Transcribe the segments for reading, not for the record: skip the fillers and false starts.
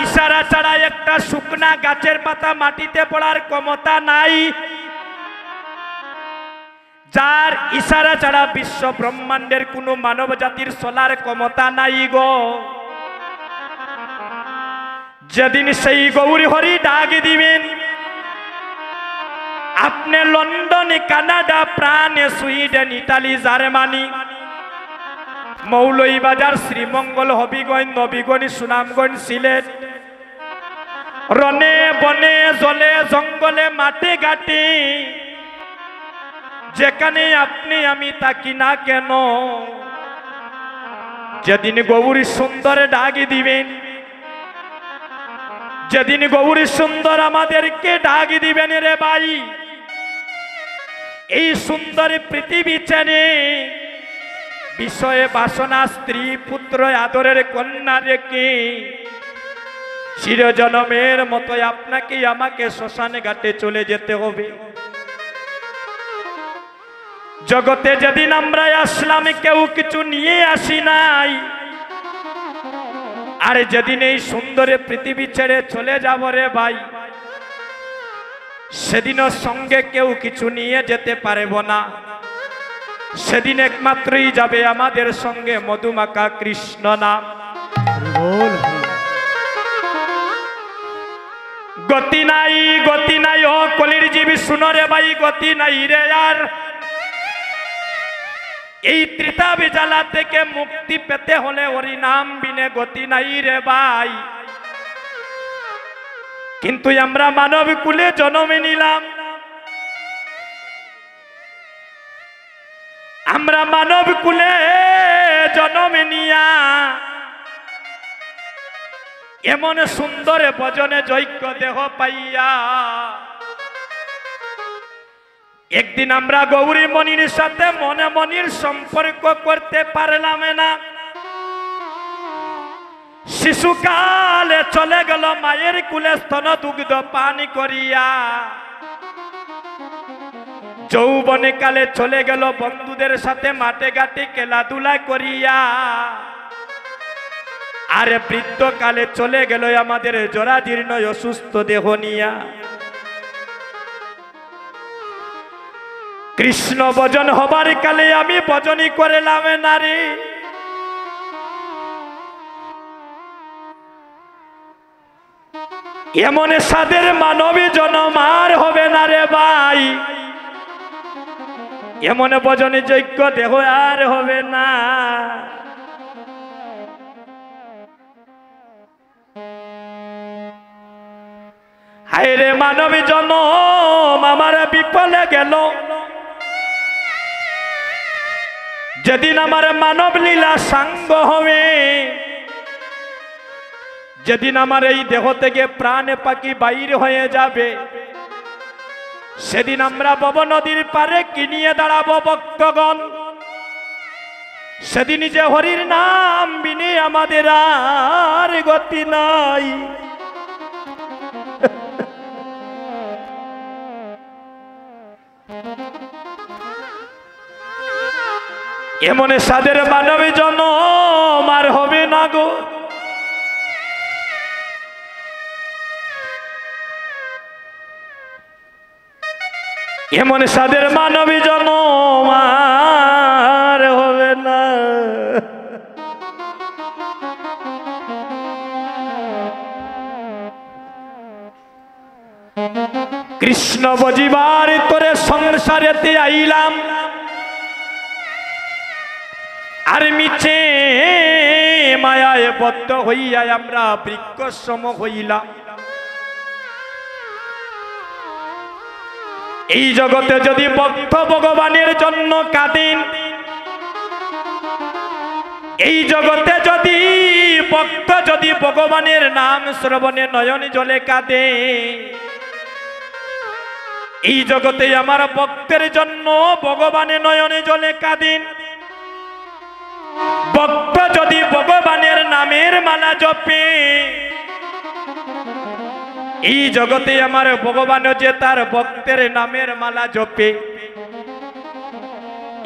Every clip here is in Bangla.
ইশারা ছাড়া একটা শুকনা গাছের পাতা মাটিতে পড়ার ক্ষমতা নাই, যার ইশারা ছাড়া বিশ্ব ব্রহ্মাণ্ডের কোনো মানব জাতির চলার ক্ষমতা নাই গো। যেদিন সেই গৌরী হরি ডাক দিবেন, আপনি London, Canada, France, Sweden, Italy, Germany, Moulvibazar, Sreemangal, Habiganj, Nabiganj, Sunamganj, Sylhet, রনে বনে জলে জঙ্গলে মাঠে ঘাটে যেখানে আপনি আমি থাকি না কেন, যেদিন গৌরী সুন্দর ডাক দিবেন, যেদিন গৌরী সুন্দর আমাদেরকে ডাক দিবেন, রে ভাই এই সুন্দর পৃথিবী ছেড়ে বিষয়ে বাসনা, স্ত্রী, পুত্র, আদরের কন্যা রেখে চিরজনমের মতো আপনাকে আমাকে শ্মশানে ঘাটে চলে যেতে হবে। জগতে যেদিন আমরা আসলাম কেউ কিছু নিয়ে আসি নাই, আর যেদিন এই সুন্দর পৃথিবী ছেড়ে চলে যাব রে ভাই, সেদিনও সঙ্গে কেউ কিছু নিয়ে যেতে পারবো না। সেদিন একমাত্রই যাবে আমাদের সঙ্গে মধুমাখা কৃষ্ণ নাম। গতি নাই, গতি নাই ও কলির জীবী, শুনো রে ভাই, গতি নাই রে। আর এই ত্রিতাবি জ্বালা থেকে মুক্তি পেতে হলে হরি নাম বিনে গতি নাই রে ভাই। কিন্তু আমরা মানব কুলে জন্মে নিলাম, আমরা মানব কুলে জন্মে নিয়া এমন সুন্দর ভজনে যজ্ঞ দেহ পাইয়া একদিন আমরা গৌরী মণির সাথে মনে মনির সম্পর্ক করতে পারলাম না। শিশুকালে চলে গেল মায়ের কুলে স্তন দুগ্ধ পানি করিয়া, যৌবনে কালে চলে গেল বন্ধুদের সাথে মাঠে ঘাটে খেলাধুলা করিয়া, আর বৃদ্ধকালে চলে গেল আমাদের জরাজীর্ণ অসুস্থ দেহ নিয়া। কৃষ্ণ ভজন হবার কালে আমি ভজনই করলাম না রে। এমন সাদের মানবী জনম আর হবে না রে ভাই, এমন ভজনে যজ্ঞ দেহ আর হবে না। হায় রে মানবী জনম আমার বিফলে গেল, যেদিন আমার মানব লীলা সাঙ্গ হবে, যেদিন আমার এই দেহ থেকে প্রাণ পাখি বাইর হয়ে যাবে, সেদিন আমরা ভব নদীর পারে কিনিয়ে দাঁড়াবো ভক্তগণ। সেদিন যে হরির নাম বিনে আমাদের আর গতি নাই। এমন সাদের মানবী জনম আর হবে না গো। এমন সাদের মানবী জনম আর হবে না। কৃষ্ণ বজিবার তোরে সংসারেতে আইলাম, আর মিছে মায়ায় বদ্ধ হইয়া আমরা বৃক্ষ সম হইলাম। এই জগতে যদি ভক্ত ভগবানের জন্য কাঁদেন, এই জগতে যদি ভক্ত যদি ভগবানের নাম শ্রবণে নয়ন জলে কাঁদে, এই জগতে আমার ভক্তের জন্য ভগবানের নয়নে জলে কাঁদেন। ভক্ত যদি ভগবানের নামের মালা জপে, এই জগতে আমার ভগবান যে তার ভক্তের নামের মালা জপে।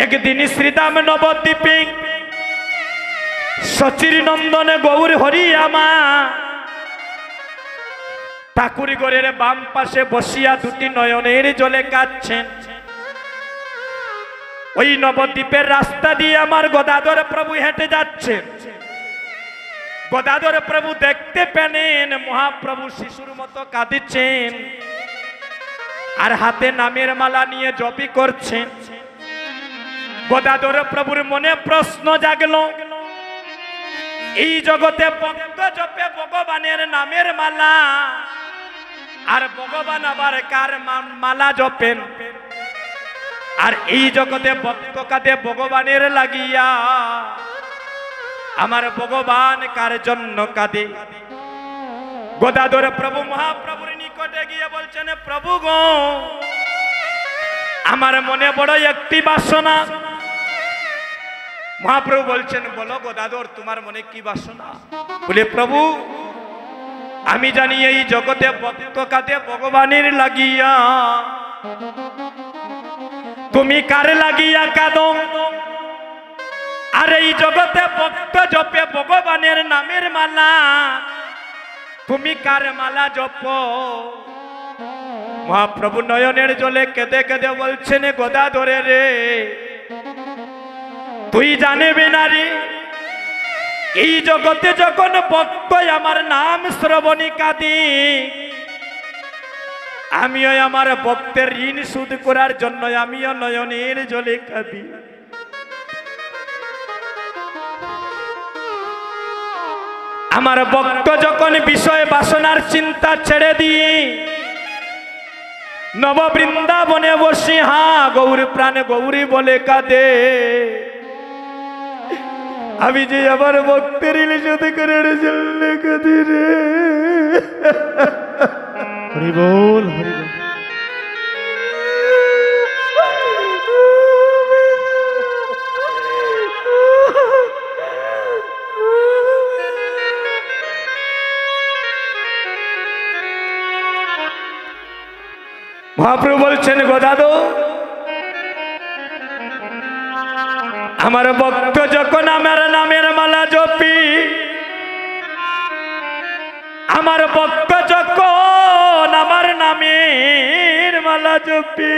একদিন শ্রীদাম নবদ্বীপে সচির নন্দনে গৌর হরি আমা ঠাকুর ঘরের বাম পাশে বসিয়া দুটি নয়নের জলে কাঁদছেন। ওই নবদ্বীপের রাস্তা দিয়ে আমার গদাধর প্রভু হেঁটে যাচ্ছে। গদাধর প্রভু দেখতে পেলেন মহাপ্রভু শিশুর মতো কাঁদিচ্ছেন আর হাতে নামের মালা নিয়ে জপি করছেন। গদাধর প্রভুর মনে প্রশ্ন জাগলো, এই জগতে ভক্ত জপে ভগবানের নামের মালা, আর ভগবান আবার কার মালা জপেন? আর এই জগতে ভক্ত কাঁদে ভগবানের লাগিয়া, আমার ভগবান কার জন্য কাঁদে? গদাধর প্রভু মহাপ্রভুর নিকটে গিয়ে বলছেন, প্রভু গো, আমার মনে বড় একটি বাসনা। মহাপ্রভু বলছেন, বলো গদাধর, তোমার মনে কি বাসনা? বলে, প্রভু আমি জানি এই জগতে ভক্ত কাঁদে ভগবানের লাগিয়া, তুমি কার লাগিয়া কাঁদো? আর এই জগতে ভক্ত জপে ভগবানের নামের মালা, তুমি কার মালা জপ? মহাপ্রভু নয়নের জলে কেঁদে কেঁদে বলছেন, গদাধরে রে, তুই জানিবি না রে, এই জগতে যখন ভক্ত আমার নাম শ্রবণী কাঁদি, আমিও আমার ভক্তের ঋণ শোধ করার জন্য আমিও নয়নের জলে কাঁদি। আমার ভক্ত যখন বিষয় বাসনার চিন্তা ছেড়ে দিয়ে নব বৃন্দাবনে বসি হা গৌর প্রাণে গৌরী বলে কাঁদে, আমি যে আমার ভক্তের ঋণ শোধ করার জন্য কাঁদি রে। হরি বল, হরি বল। মহাপ্রভু বলছেন, গদাধর, আমার ভক্ত যখন আমার নামের মালা জপি, আমার ভক্ত যখন আমার নামের মালা জপি,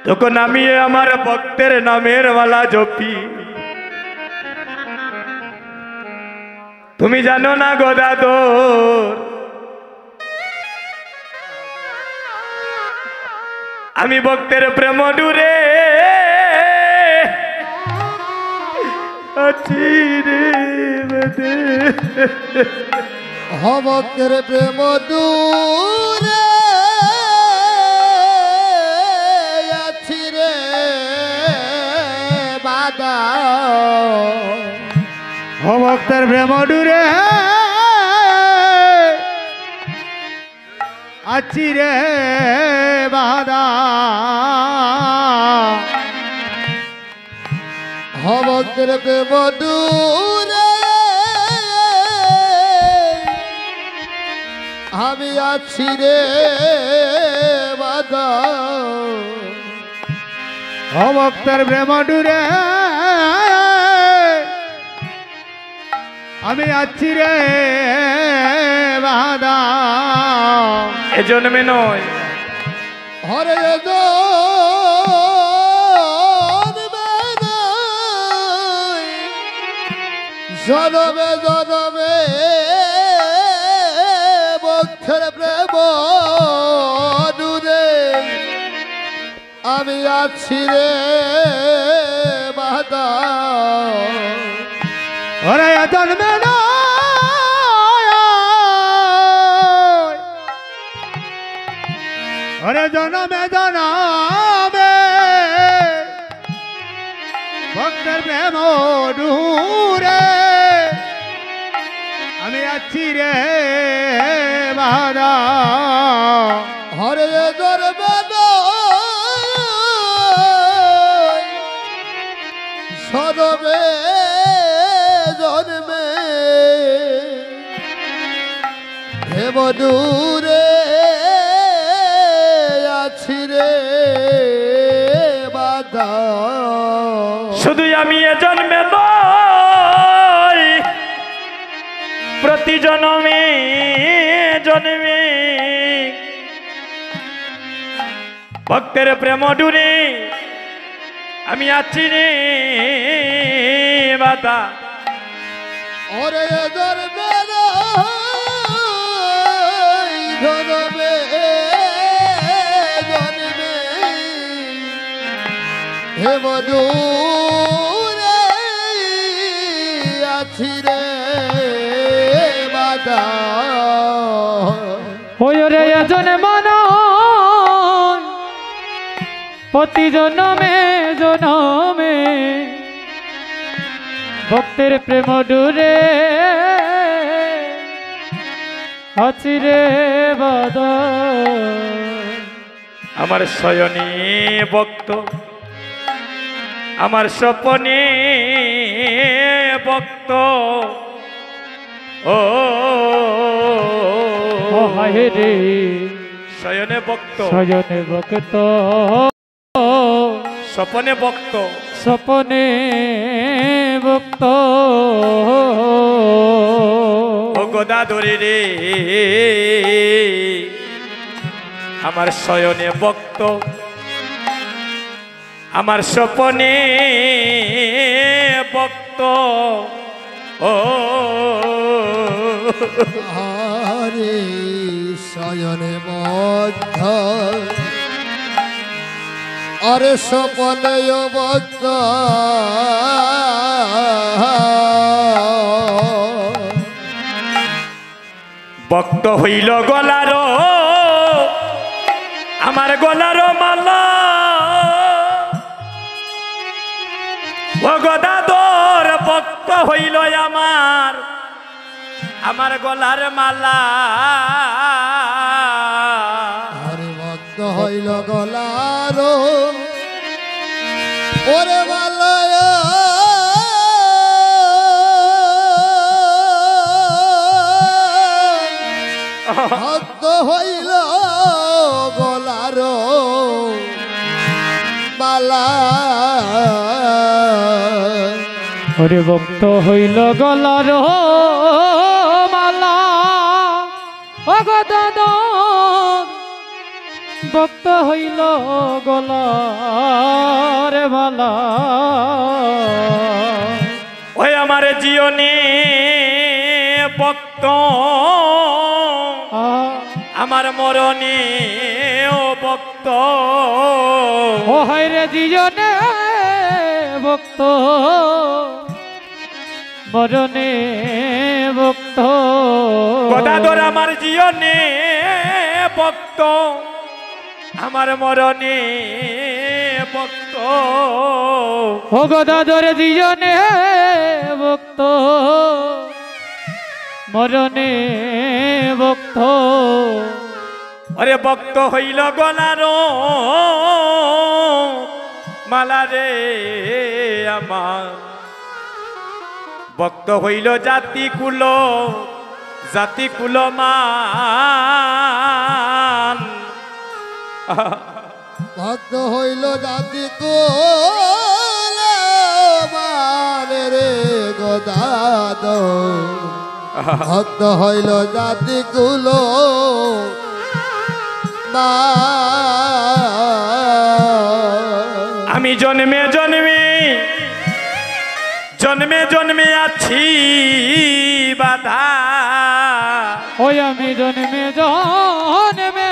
তখন আমি আমার ভক্তের নামের মালা জপি। তুমি জানো না গদাধর, আমি ভক্তের প্রেম ডুরে আছি রে বেদে। ভক্তের প্রেম দূরে আছি রে বাদা, ভক্তের প্রেম ডুরে আছি রে বাদা, ভক্তের প্রেম দূরে আমি আছি রে বাদা, ভক্তের প্রেম ডুরে আমি আছি রে বাদা। এ জন্মে নয়, হরে জনমে জনমে ভক্তের প্রেম ডুরে আমি আছি রে বাদা। হরে জন্মে হরে জনমে জনমে ভক্তের প্রেম ডুরে আমি আছি রে বাদা। হরে জন্মে সদমে জন্মে হেম দূরে আছি রে বাদা। শুধু আমি এ জন্মে নয়, প্রতি জনমে জন্মে ভক্তের প্রেম ডুরে আমি আছি রে বাধা। ওরে জন্মে জন্মে জন্মে হে মধুরে আছি রে বাধা। ওই রে জন্ম প্রতি জনমে জনমে ভক্তের প্রেম ডুরে আছি রে বাধা। আমার শয়নে ভক্ত আমার স্বপনে ভক্ত ও হায় রে শয়নে ভক্ত শয়নে ভক্ত স্বপনে ভক্ত স্বপনে ভক্ত ও গদাধরী রে আমার শয়নে ভক্ত আমার স্বপনে ভক্ত ও হরে শয়নে বদ্ধ আরে স্বপনে ভক্ত ভক্ত হইল গলার আমার গলার মালা ও গদাধর ভক্ত হইল আমার গলার মালা। হরে ভক্ত হইল গলার ওরে মালায় ভক্ত হইল গলার মালা। ওরে ভক্ত হইল গলার মালা ও গদাধর ভক্ত হইল গলার মালা। ওই আমার জীবনে ভক্ত আমার মরণে ও ভক্ত ও হায় রে জীবনে ভক্ত মরণে ভক্ত। গদাধর আমার জীবনে ভক্ত আমার মরণে ভক্ত ও গদাধর জীবনে ভক্ত মরণে ভক্ত। আরে ভক্ত হইল গলার মালা রে আমার ভক্ত হইল জাতি কুল মান। ভক্ত হইল জাতি কুল মানে রে গদাধর ভক্ত হইল জাতি কুল আমি জন্মে জন্মে আছি বাধা। ওই আমি জন্মে জন্মে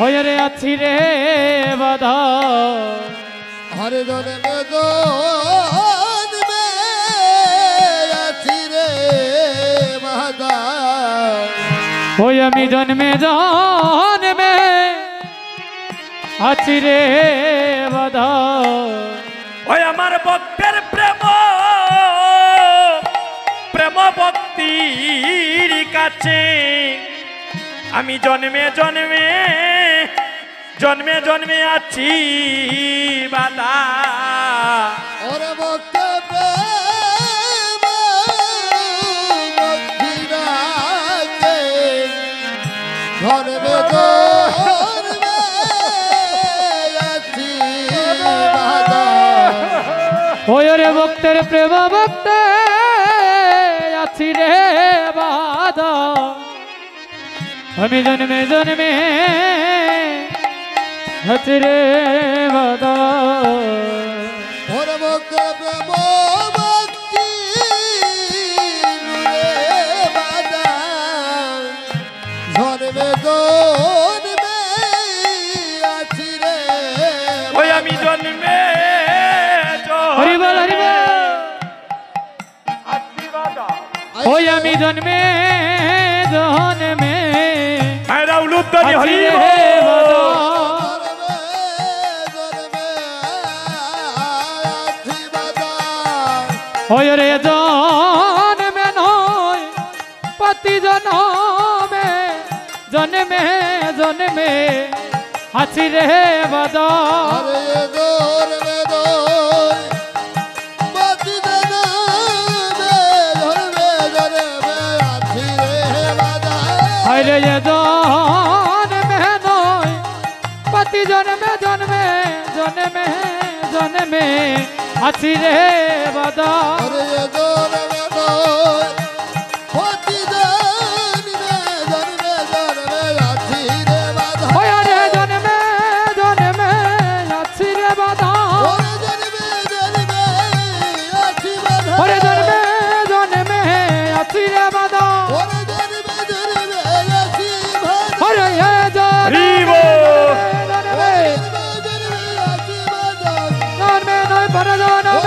ওই রে আছি রে বাধা। হরে জন্মে জন্মে আছি রে বাধা। ওই আমি জন্মে জন্মে আছি রে বাধা। ওই আমার ভক্তের প্রেম ভক্তির কাছে আমি জন্মে জন্মে আছি বাধা। ওরে ভক্ত প্রেম ভক্তিরাকে জন্মে জন্মে আছি বাধা। ওই রে ভক্তের প্রেম ভক্ত আছি রে বাধা আমি জন্মে জন্মে আছি রে বাধা ওরে মুখে প্রেম ভক্তি রে বাধা জন্মে জন্মে আছি রে ওই আমি জন্মে হরিবল হরিবল ওই আমি জন্মে জন্মে রাউল উত্তরি আছি হরি রে বাধা ওই রে জন্মে নয় পতি জন্মে জন্মে জন্মে আছি রে বাধা হরে জন্মে নয় পতি জন্মে জন্মে জন্মে জন্মে আছি রে বাধা হরে জন্মে জন্মে আছি রে বাধা হরে জন্মে জন্মে আছি রে বাধা হরে হরিবো জন্মে নয় পর জন্মে